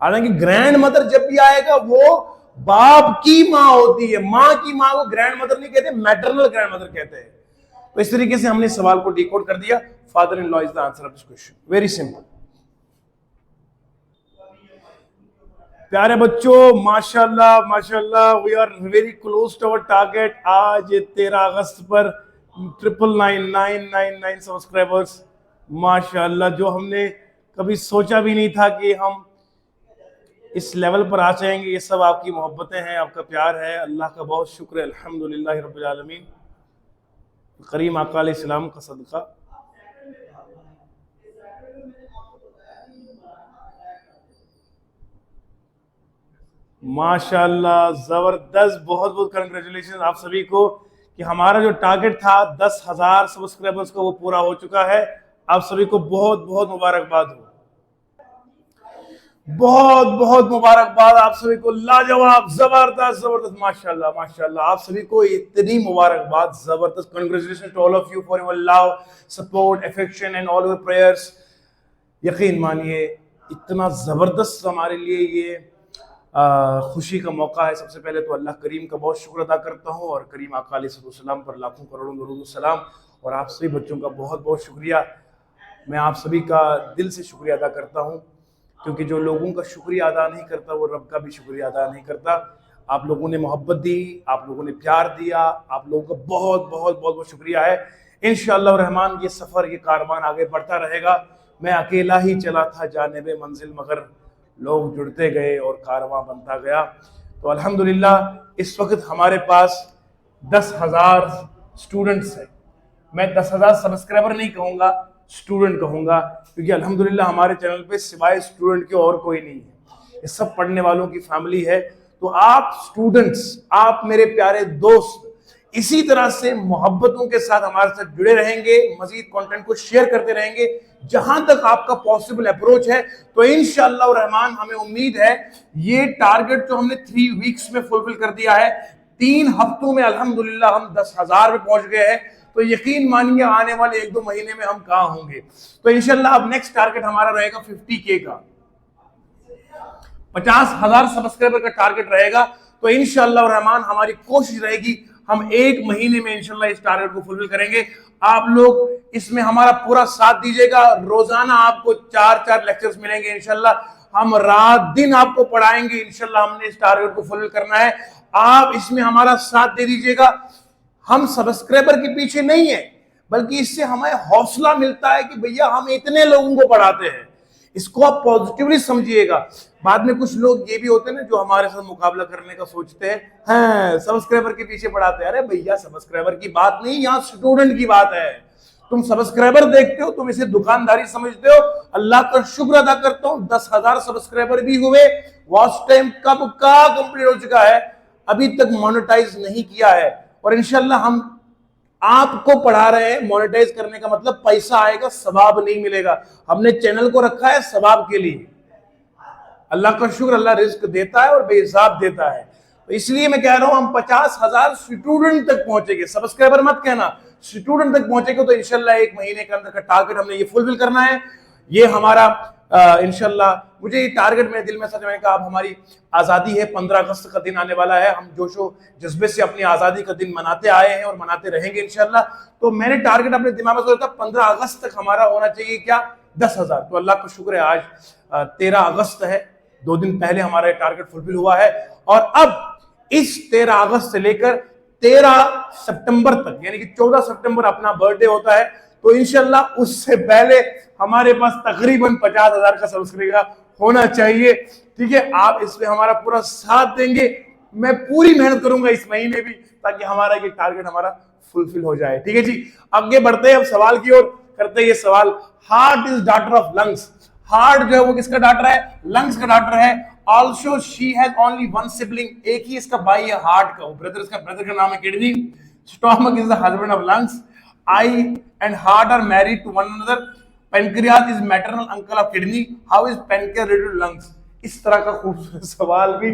हालांकि ग्रैंड मदर जब भी आएगा वो बाप की मां होती है, मां की मां को ग्रैंड मदर नहीं कहते, मैटरनल ग्रैंड मदर कहते हैं। तो इस तरीके से हमने सवाल को डिकोड कर दिया। Father in law is the answer of this question, very simple. प्यारे बच्चों, माशाल्लाह माशाल्लाह, we are very close to our target. आज 13 अगस्त पर 999,999 सब्सक्राइबर्स, माशाल्लाह, जो हमने कभी सोचा भी नहीं था कि हम इस लेवल पर आ जाएंगे। ये सब आपकी मोहब्बतें हैं, आपका प्यार है, अल्लाह का बहुत शुक्र है, अल्हम्दुलिल्लाह रब्बिल आलमीन। करीम आका अलैहिस्सलाम का सदका। माशाल्लाह, जबरदस्त, बहुत बहुत कंग्रेचुलेशन आप सभी को कि हमारा जो टारगेट था 10,000 सब्सक्राइबर्स का वो पूरा हो चुका है। आप सभी को बहुत बहुत मुबारकबाद हो, बहुत बहुत मुबारकबाद आप सभी को। लाजवाब, जबरदस्त जबरदस्त, माशाल्लाह माशाल्लाह, आप सभी को इतनी मुबारकबाद, जबरदस्त। Congratulation to all of you for your love, support, affection and all your prayers. यकीन मानिए इतना जबरदस्त हमारे लिए ये खुशी का मौका है। सबसे पहले तो अल्लाह करीम का बहुत शुक्र अदा करता हूँ और करीम आका अलैहिस्सलाम पर लाखों करोड़ों दरूद सलाम, और आप सभी बच्चों का बहुत बहुत शुक्रिया। मैं आप सभी का दिल से शुक्रिया अदा करता हूँ, क्योंकि जो लोगों का शुक्रिया अदा नहीं करता वो रब का भी शुक्रिया अदा नहीं करता। आप लोगों ने मोहब्बत दी, आप लोगों ने प्यार दिया, आप लोगों का बहुत बहुत बहुत बहुत शुक्रिया है। इंशाअल्लाह रहमान ये सफ़र, ये कारवान आगे बढ़ता रहेगा। मैं अकेला ही चला था जानिबे मंजिल, मगर लोग जुड़ते गए और कारवां बनता गया। तो अल्हम्दुलिल्लाह इस वक्त हमारे पास 10,000 स्टूडेंट्स हैं। मैं 10,000 सब्सक्राइबर नहीं कहूँगा, स्टूडेंट कहूँगा, क्योंकि अल्हम्दुलिल्लाह हमारे चैनल पे सिवाय स्टूडेंट के और कोई नहीं है। ये सब पढ़ने वालों की फैमिली है। तो आप स्टूडेंट्स, आप मेरे प्यारे दोस्त, इसी तरह से मोहब्बतों के साथ हमारे साथ जुड़े रहेंगे, मजीद कंटेंट को शेयर करते रहेंगे जहां तक आपका पॉसिबल अप्रोच है। तो इंशाअल्लाह रहमान हमें उम्मीद है ये टारगेट जो हमने 3 वीक्स में फुलफिल कर दिया है, 3 हफ्तों में अल्हम्दुलिल्लाह हम 10,000 पे पहुंच गए हैं। तो यकीन मानिए आने वाले 1-2 महीने में हम कहां होंगे। तो इंशाअल्लाह अब नेक्स्ट टारगेट हमारा रहेगा 50K का, 50,000 सब्सक्राइबर का टारगेट रहेगा। तो इंशाअल्लाह रहमान हमारी कोशिश रहेगी हम 1 महीने में इंशाअल्लाह इस टारगेट को फुलफिल करेंगे। आप लोग इसमें हमारा पूरा साथ दीजिएगा। रोजाना आपको 4-4 लेक्चर्स मिलेंगे इंशाअल्लाह। हम रात दिन आपको पढ़ाएंगे इंशाअल्लाह। हमने इस टारगेट को फुलफिल करना है, आप इसमें हमारा साथ दे दीजिएगा। हम सब्सक्राइबर के पीछे नहीं है, बल्कि इससे हमें हौसला मिलता है कि भैया हम इतने लोगों को पढ़ाते हैं। इसको आप पॉजिटिवली समझिएगा। बाद में कुछ लोग ये भी होते हैं ना जो हमारे साथ मुकाबला करने का सोचते हैं, हाँ सब्सक्राइबर के पीछे पढ़ाते हैं। अरे भैया सब्सक्राइबर की बात नहीं, यहाँ स्टूडेंट की बात है। तुम सब्सक्राइबर देखते हो, तुम इसे दुकानदारी समझते हो। अल्लाह का शुक्र अदा करता हूँ 10,000 सब्सक्राइबर भी हुए। वॉच टाइम कब का कंप्लीट हो चुका है, अभी तक मोनेटाइज नहीं किया है। और इंशाल्लाह हम आपको पढ़ा रहे हैं। मोनेटाइज करने का मतलब पैसा आएगा, सवाब नहीं मिलेगा। हमने चैनल को रखा है सवाब के लिए। अल्लाह का शुक्र, अल्लाह रिस्क देता है और बेहिसाब देता है। तो इसलिए मैं कह रहा हूं हम 50,000 स्टूडेंट तक पहुंचेंगे। सब्सक्राइबर मत कहना, स्टूडेंट तक पहुंचेंगे। तो इंशाल्लाह 1 महीने के अंदर का टारगेट हमने ये फुलफिल करना है। ये हमारा इंशाल्लाह, मुझे ये टारगेट मेरे दिल में सच में, अब हमारी आज़ादी है, 15 अगस्त का दिन आने वाला है। हम जोशो जज्बे से अपनी आज़ादी का दिन मनाते आए हैं और मनाते रहेंगे इंशाल्लाह। तो मैंने टारगेट अपने दिमाग में सोचा था 15 अगस्त तक हमारा होना चाहिए क्या, 10,000। तो अल्लाह का शुक्र है आज 13 अगस्त है, 2 दिन पहले हमारा टारगेट फुलफिल हुआ है। और अब इस 13 अगस्त से लेकर 13 सितंबर तक, यानी कि 14 सितंबर अपना बर्थडे होता है। तो इंशाल्लाह उससे पहले हमारे पास तकरीबन 50,000 का सब्सक्राइबर होना चाहिए। ठीक है, आप इसमें हमारा पूरा साथ देंगे। मैं पूरी मेहनत करूंगा इस महीने भी, ताकि हमारा ये टारगेट हमारा फुलफिल हो जाए। ठीक है जी, आगे बढ़ते हैं अब सवाल की ओर। करते हैं ये सवाल, heart is daughter of lungs. Heart जो है वो किसका डॉटर है, लंग्स का डॉटर है। Also she has only 1 sibling, एक ही इसका भाई है हार्ट का, ब्रदर, इसका ब्रदर का नाम है kidney. Stomach is the husband of lungs. I and heart are married to one another. Pancreas is maternal uncle of kidney. How is pancreas related to lungs. इस तरह का खूबसूरत सवाल भी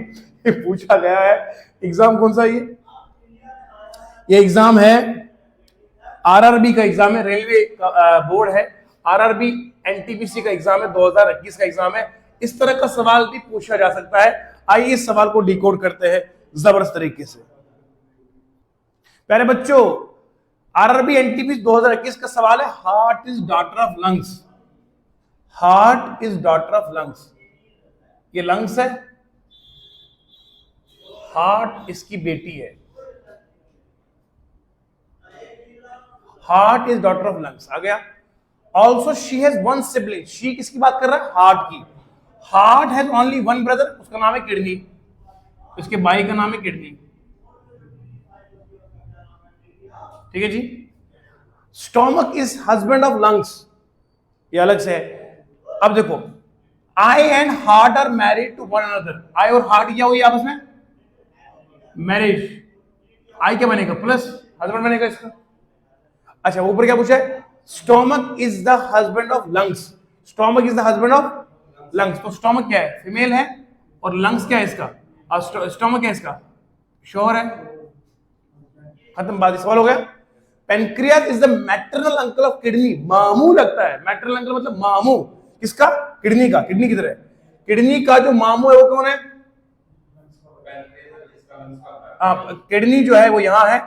पूछा गया है। एग्जाम कौन सा ये एग्जाम है आरआरबी का एग्जाम है, रेलवे का बोर्ड है। आरआरबी एनटीपीसी का एग्जाम है, 2021 का एग्जाम है। इस तरह का सवाल भी पूछा जा सकता है। आइए इस सवाल को डिकोड करते हैं जबरदस्त तरीके से। प्यारे बच्चों, आरआरबी एनटीपीसी 2021 का सवाल है, heart is daughter of lungs. Heart is daughter of lungs. ये लंग्स है, हार्ट इसकी बेटी है। Heart is daughter of lungs आ गया। Also she has 1 sibling. She किसकी बात कर रहा है, हार्ट की। हार्ट हैज ओनली 1 ब्रदर, उसका नाम है किडनी, उसके भाई का नाम है किडनी। ठीक है जी। Stomach is husband of lungs, ये अलग से है। अब देखो, eye and heart are married to one another. Eye और हार्ट क्या हुई आपस में, मैरिज। आई क्या बनेगा, प्लस हस्बैंड बनेगा इसका। अच्छा, ऊपर क्या पूछा है, stomach is the husband of lungs. Stomach is the husband of lungs. तो स्टोमक क्या है, फीमेल है, और लंग्स क्या है इसका, स्टोमक क्या है इसका, श्योर है। खत्म बात, सवाल हो गया। Pancreas is the maternal uncle of kidney. मामू लगता है, मैटरनल अंकल मतलब मामू किसका, किडनी का। किडनी की तरह किडनी का जो मामू है वो कौन है, किडनी जो है वो यहाँ है,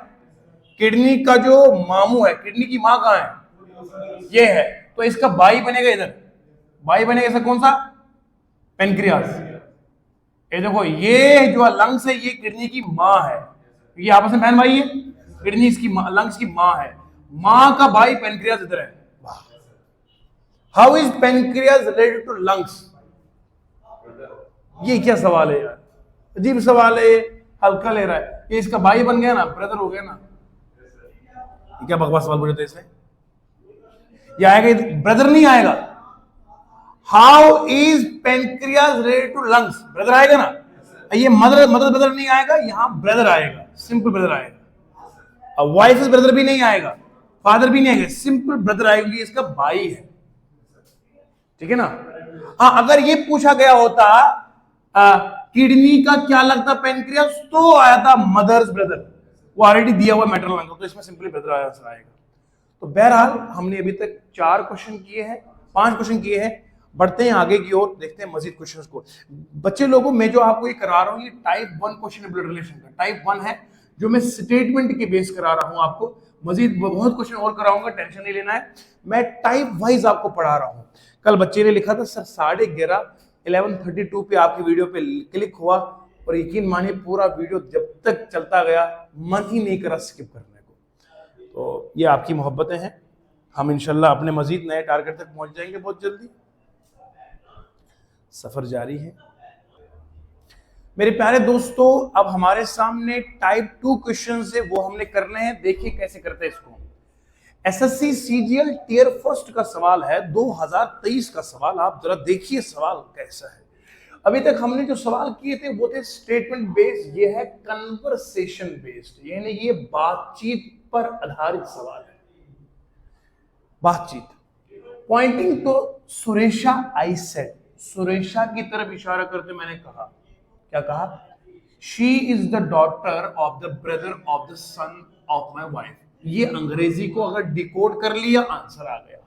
किडनी का जो मामू है, किडनी की माँ कहाँ है, ये है, तो इसका भाई बनेगा इधर, भाई बनेगा इसका कौन सा, पेनक्रियास। ये देखो ये जो लंग्स है ये किडनी की माँ है, ये आपस में बहन भाई है, किडनी इसकी लंग्स की माँ है, माँ का भाई पेनक्रियास इधर है। How is pancreas related to lungs, ये क्या सवाल है यार, अजीब सवाल है, हल्का ले रहा है, ये इसका भाई बन गया ना, ब्रदर हो गया ना, ये क्या बकवास सवाल पूछे थे इसमें, ये आएगा ब्रदर नहीं आएगा। How is pancreas related to lungs, brother आएगा ना, ये मदर ब्रदर नहीं आएगा, यहां ब्रदर आएगा, सिंपल ब्रदर आएगा। अब वाइफ इज ब्रदर भी नहीं आएगा, फादर भी नहीं आएगा, सिंपल ब्रदर आएगा, ये इसका भाई है, ठीक है ना। हाँ, अगर ये पूछा गया होता किडनी का क्या लगता पेनक्रियास, तो आया था मदर्स ब्रदर, वो ऑलरेडी दिया हुआ मैटरनल अंकल, तो इसमें सिंपली ब्रदर आंसर आएगा। तो बहरहाल हमने अभी तक 4 क्वेश्चन किए हैं, 5 क्वेश्चन किए हैं, बढ़ते हैं आगे की ओर, देखते हैं मजीद क्वेश्चंस को। बच्चे लोगों, मैं जो आपको ये करा रहा हूँ, ये टाइप 1 क्वेश्चन ब्लड रिलेशन का टाइप 1 है, जो मैं स्टेटमेंट के बेस करा रहा हूँ आपको, मजीद बहुत क्वेश्चन और कराऊंगा, टेंशन नहीं लेना है, मैं टाइप वाइज आपको पढ़ा रहा हूँ। कल बच्चे ने लिखा था सर 11:30 11:32 पे आपकी वीडियो पे क्लिक हुआ, और यकीन मानिए पूरा वीडियो जब तक चलता गया मन ही नहीं करा स्किप करने को। तो ये आपकी मोहब्बतें हैं, हम इंशाल्लाह अपने मजीद नए टारगेट तक पहुंच जाएंगे बहुत जल्दी, सफर जारी है। मेरे प्यारे दोस्तों, अब हमारे सामने टाइप 2 क्वेश्चन है, वो हमने करने हैं, देखिए कैसे करते हैं इसको। एसएससी सीजीएल टियर फर्स्ट का सवाल है, 2023 का सवाल, आप जरा देखिए सवाल कैसा है। अभी तक हमने जो सवाल किए थे वो थे स्टेटमेंट बेस्ड, ये है कन्वर्सेशन बेस्ड, यानी ये बातचीत पर आधारित सवाल है, बातचीत। Pointing to Suresha I said, Suresha की तरफ इशारा करते मैंने कहा, क्या कहा, she is the daughter of the brother of the son of my wife. ये अंग्रेजी को अगर डिकोड कर लिया आंसर आ गया,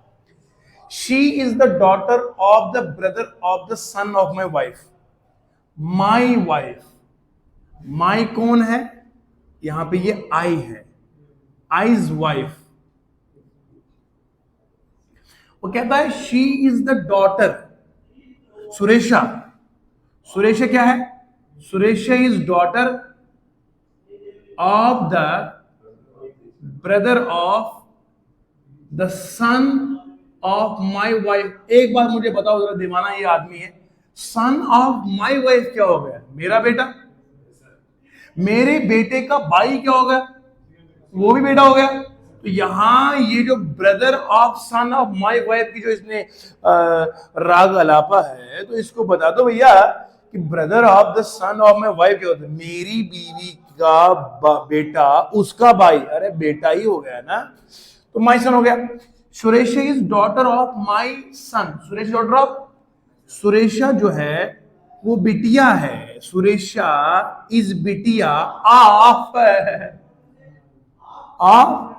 she is the daughter of the brother of the son of my wife. My wife, my कौन है, यहां पे ये आई है, आईज वाइफ। वो कहता है she is the daughter, Suresha, Suresha क्या है, Suresha is daughter of the brother of the son of my wife. एक बार मुझे बताओ जरा, दीवाना ये आदमी है, सन ऑफ माई वाइफ क्या हो गया, मेरा बेटा, मेरे बेटे का भाई क्या हो गया, वो भी बेटा हो गया। तो यहां ये जो brother of sun of my wife की जो इसने राग अलापा है, तो इसको बता दो भैया कि brother of the son of my wife क्या होता है, मेरी बीवी का बेटा उसका भाई, अरे बेटा ही हो गया ना, तो माई सन हो गया। Suresha is daughter of my son, Suresh daughter of, Suresha जो है वो बिटिया है, सुरेशा इज बिटिया of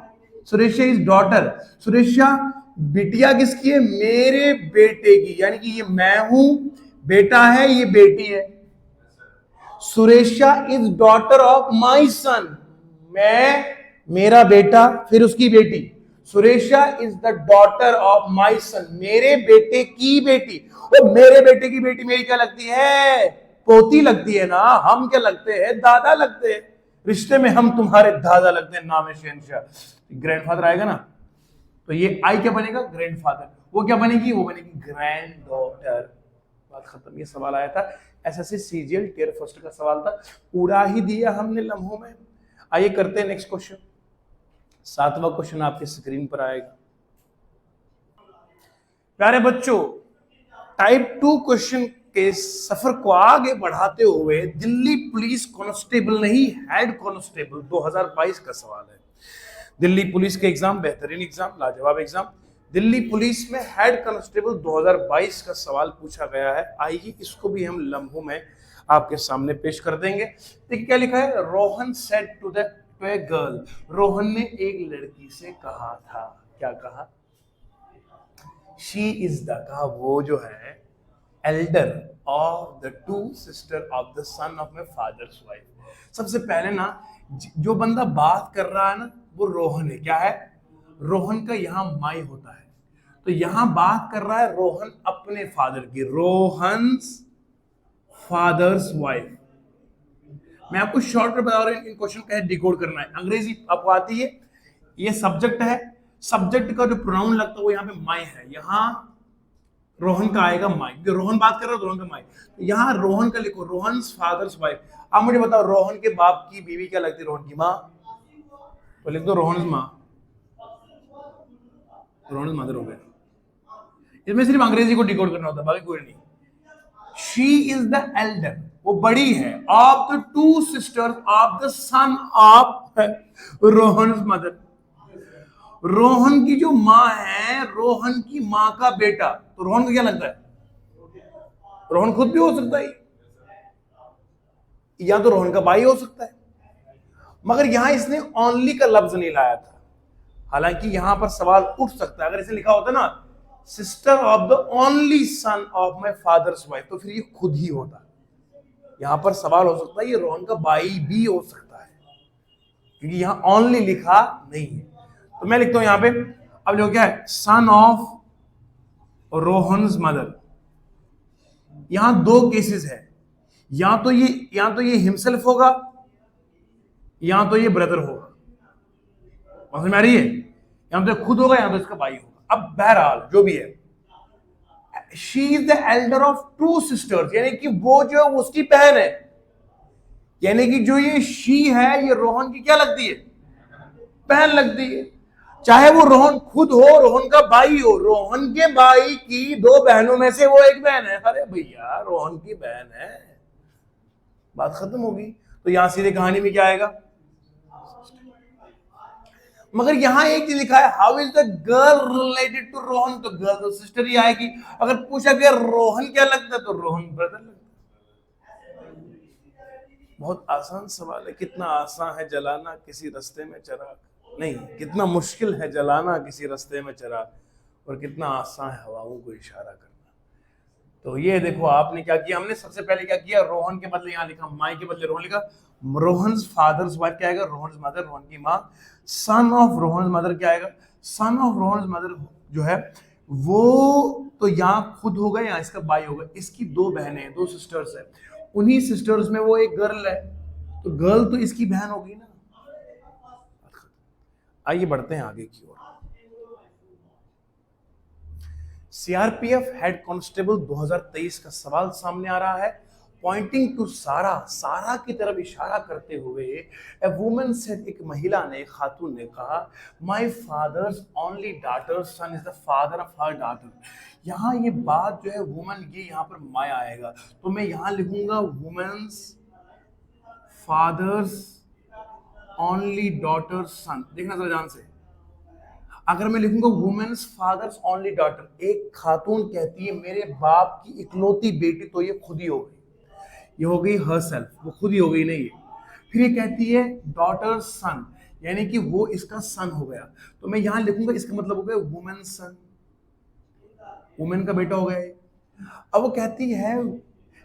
Suresha is daughter, Suresha बिटिया किसकी है, मेरे बेटे की, यानी कि ये मैं हूं, बेटा है, ये बेटी है। Suresha is daughter of my son, मैं, मेरा बेटा, फिर उसकी बेटी, Suresha is the daughter of my son, मेरे बेटे की बेटी। और मेरे बेटे की बेटी मेरी क्या लगती है, पोती लगती है ना, हम क्या लगते हैं, दादा लगते हैं, रिश्ते में हम तुम्हारे दादा लगते हैं, नाम है शहनशाह, ग्रैंडफादर आएगा ना, तो ये आई क्या बनेगा, ग्रैंडफादर, वो क्या बनेगी, वो बनेगी ग्रैंड डॉटर। बात खत्म। ये सवाल आया था एसएससी सीजीएल टियर फर्स्ट का सवाल था, उड़ा ही दिया हमने लम्हों में। आइए करते हैं नेक्स्ट क्वेश्चन, 7वां क्वेश्चन आपके स्क्रीन पर आएगा। प्यारे बच्चों, टाइप 2 क्वेश्चन के सफर को आगे बढ़ाते हुए दिल्ली पुलिस कांस्टेबल नहीं हेड कांस्टेबल 2022 का सवाल है। दिल्ली पुलिस के एग्जाम बेहतरीन एग्जाम, लाजवाब एग्जाम, दिल्ली पुलिस में हेड कांस्टेबल 2022 का सवाल पूछा गया है। आइए इसको भी हम लम्हों में आपके सामने पेश कर देंगे। देखिए क्या लिखा है, Rohan said to a girl, Rohan ने एक लड़की से कहा था, क्या कहा, शी इज द, कहा वो जो है Elder of the 2 sister of the son of my father's wife, सबसे पहले ना जो बंदा बात कर रहा है ना वो रोहन है। क्या है? रोहन का यहाँ माई होता है, तो यहां बात कर रहा है रोहन अपने फादर की, रोहन्स फादर्स वाइफ। मैं आपको शॉर्ट में बता रहा हूं इन क्वेश्चन का डिकोड करना है। अंग्रेजी आपको आती है, ये सब्जेक्ट है, सब्जेक्ट का जो प्रोनाउन लगता है वो यहाँ पे माई है, यहाँ रोहन का आएगा माई, क्योंकि रोहन बात कर रहा है रोहन का माई, तो यहाँ रोहन का लिखो रोहन्स फादर्स वाइफ। अब मुझे बताओ रोहन के बाप की बीवी क्या लगती है? रोहन की माँ, तो लिख दो रोहन्स माँ, रोहन्स मदर हो गया। इसमें सिर्फ अंग्रेजी को डिकोड करना होता है, बाकी कोई नहीं। शी इज द एल्डर, वो बड़ी है, of the two sisters of the son of Rohan's mother. Rohan की जो माँ है, रोहन की माँ का बेटा, तो रोहन को क्या लगता है? रोहन खुद भी हो सकता है, या तो रोहन का भाई हो सकता है, मगर यहां इसने ओनली का लफ्ज नहीं लाया था। हालांकि यहां पर सवाल उठ सकता है, अगर इसे लिखा होता ना sister of the only son of my father's wife, तो फिर ये खुद ही होता। यहां पर सवाल हो सकता है ये रोहन का भाई भी हो सकता है, क्योंकि यहां ओनली लिखा नहीं है। तो मैं लिखता हूं यहां पे, अब जो क्या है, सन ऑफ रोहन्स मदर। यहां दो केसेस है, या तो ये हिमसेल्फ होगा, या तो ये ब्रदर होगा। समझ में आ रही है? या तो खुद होगा, या तो इसका भाई होगा। अब बहरहाल जो भी है, she is the Elder of two sisters, यानी कि वो जो उसकी बहन है, यानी कि जो ये शी है ये रोहन की क्या लगती है? बहन लगती है। चाहे वो रोहन खुद हो, रोहन का भाई हो, रोहन के भाई की दो बहनों में से वो एक बहन है। अरे भैया रोहन की बहन है, बात खत्म होगी। तो यहां सीधे कहानी में क्या आएगा? मगर यहां एक चीज लिखा है, how is the girl related to Rohan, तो गर्ल तो सिस्टर ही आएगी। अगर पूछा गया रोहन क्या लगता है, तो रोहन ब्रदर लगता है। बहुत आसान सवाल है। कितना आसान है जलाना किसी रास्ते में चिराग, नहीं, कितना मुश्किल है जलाना किसी रास्ते में चिराग, और कितना आसान है हवाओं को इशारा करना। तो ये देखो आपने क्या किया, हमने सबसे पहले क्या किया, रोहन के बदले यहां लिखा माई के बदले रोहन लिखा। रोहन्स फादर्स वाइफ क्या आएगा? रोहन्स मदर, रोहन की माँ। सन ऑफ रोहन्स मदर क्या आएगा? सन ऑफ रोहन्स मदर जो है वो तो यहाँ खुद होगा या इसका भाई होगा। इसकी दो बहनें हैं, दो सिस्टर्स है, उन्हीं सिस्टर्स में वो एक गर्ल है, तो गर्ल तो इसकी बहन होगी ना। आइए बढ़ते हैं आगे की ओर। सीआरपीएफ हेड कांस्टेबल 2023 का सवाल सामने आ रहा है। पॉइंटिंग टू सारा, सारा की तरफ इशारा करते हुए ए वुमन सेड, एक महिला ने, खातून ने कहा, my father's only daughter son is the father of her daughter. यहाँ ये बात जो है वुमन, ये यहाँ पर माय आएगा, तो मैं यहाँ लिखूंगा वुमेन्स फादर्स ओनली डॉटर सन। देखना जरा ध्यान से, अगर मैं लिखूंगा वुमेन्स फादर्स ओनली डॉटर, एक खातून कहती है मेरे बाप की इकलौती बेटी, तो ये खुद ही हो गई, ये हो गई हर सेल्फ, वो खुद ही हो गई नहीं है। फिर ये कहती है डॉटर सन, यानी कि वो इसका सन हो गया, तो मैं यहां लिखूंगा इसका मतलब हो गया वुमेन सन, वुमेन का बेटा हो गया। अब वो कहती है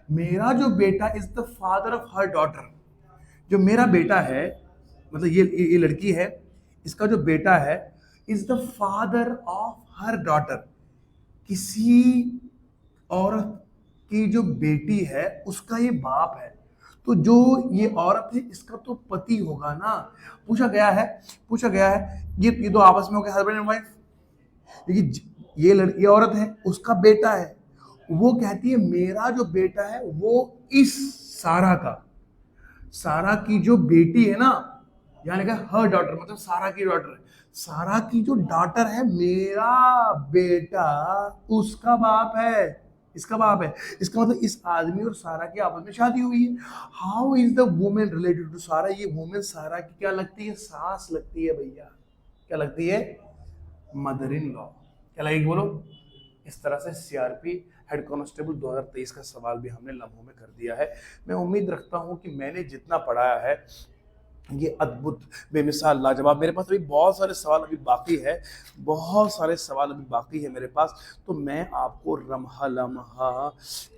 मेरा जो बेटा is the father of her daughter, जो मेरा बेटा है, मतलब ये लड़की है, इसका जो बेटा है is the father of her daughter, किसी औरत की जो बेटी है उसका ये बाप है, तो जो ये औरत है इसका तो पति होगा ना। पूछा गया है ये दो आपस में हो गए हस्बैंड एंड वाइफ, ये औरत है, उसका बेटा है, वो कहती है मेरा जो बेटा है वो इस सारा की जो बेटी है ना, यहाँ लिखा हर डॉटर, मतलब सारा की डॉटर है, सारा की जो डॉटर है मेरा बेटा उसका बाप है, इसका बाप है। इसका मतलब इस आदमी और सारा की आपस में शादी हुई है। How is the women related to Sara, ये वुमेन सारा की क्या लगती है? सास लगती है भैया। क्या लगती है? Mother in law. क्या लगेगी बोलो? इस तरह से सीआरपी हेड कांस्टेबल 2023 का सवाल भी हमने लम्हों में कर दिया है। मैं उम्मीद रखता हूं कि मैंने जितना पढ़ाया है ये अद्भुत, बेमिसाल, लाजवाब। मेरे पास अभी बहुत सारे सवाल अभी बाकी है, बहुत सारे सवाल अभी बाकी है मेरे पास, तो मैं आपको रम्हा लम्हा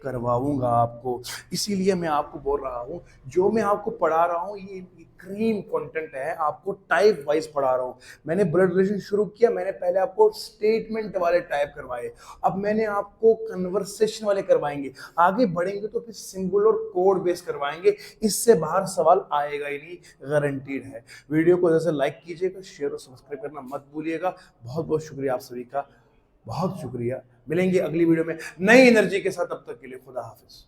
करवाऊंगा आपको। इसीलिए मैं आपको बोल रहा हूँ, जो मैं आपको पढ़ा रहा हूँ ये क्रीम कंटेंट है, आपको टाइप वाइज पढ़ा रहा हूँ। मैंने ब्लड रिलेशन शुरू किया, मैंने पहले आपको स्टेटमेंट वाले टाइप करवाए, अब मैंने आपको कन्वर्सेशन वाले करवाएंगे, आगे बढ़ेंगे तो फिर सिंबल और कोड बेस करवाएंगे। इससे बाहर सवाल आएगा ही नहीं, गारंटीड है। वीडियो को जैसे लाइक कीजिएगा, शेयर और सब्सक्राइब करना मत भूलिएगा। बहुत बहुत शुक्रिया आप सभी का, बहुत शुक्रिया। मिलेंगे अगली वीडियो में नई एनर्जी के साथ, तब तक के लिए खुदा हाफिज।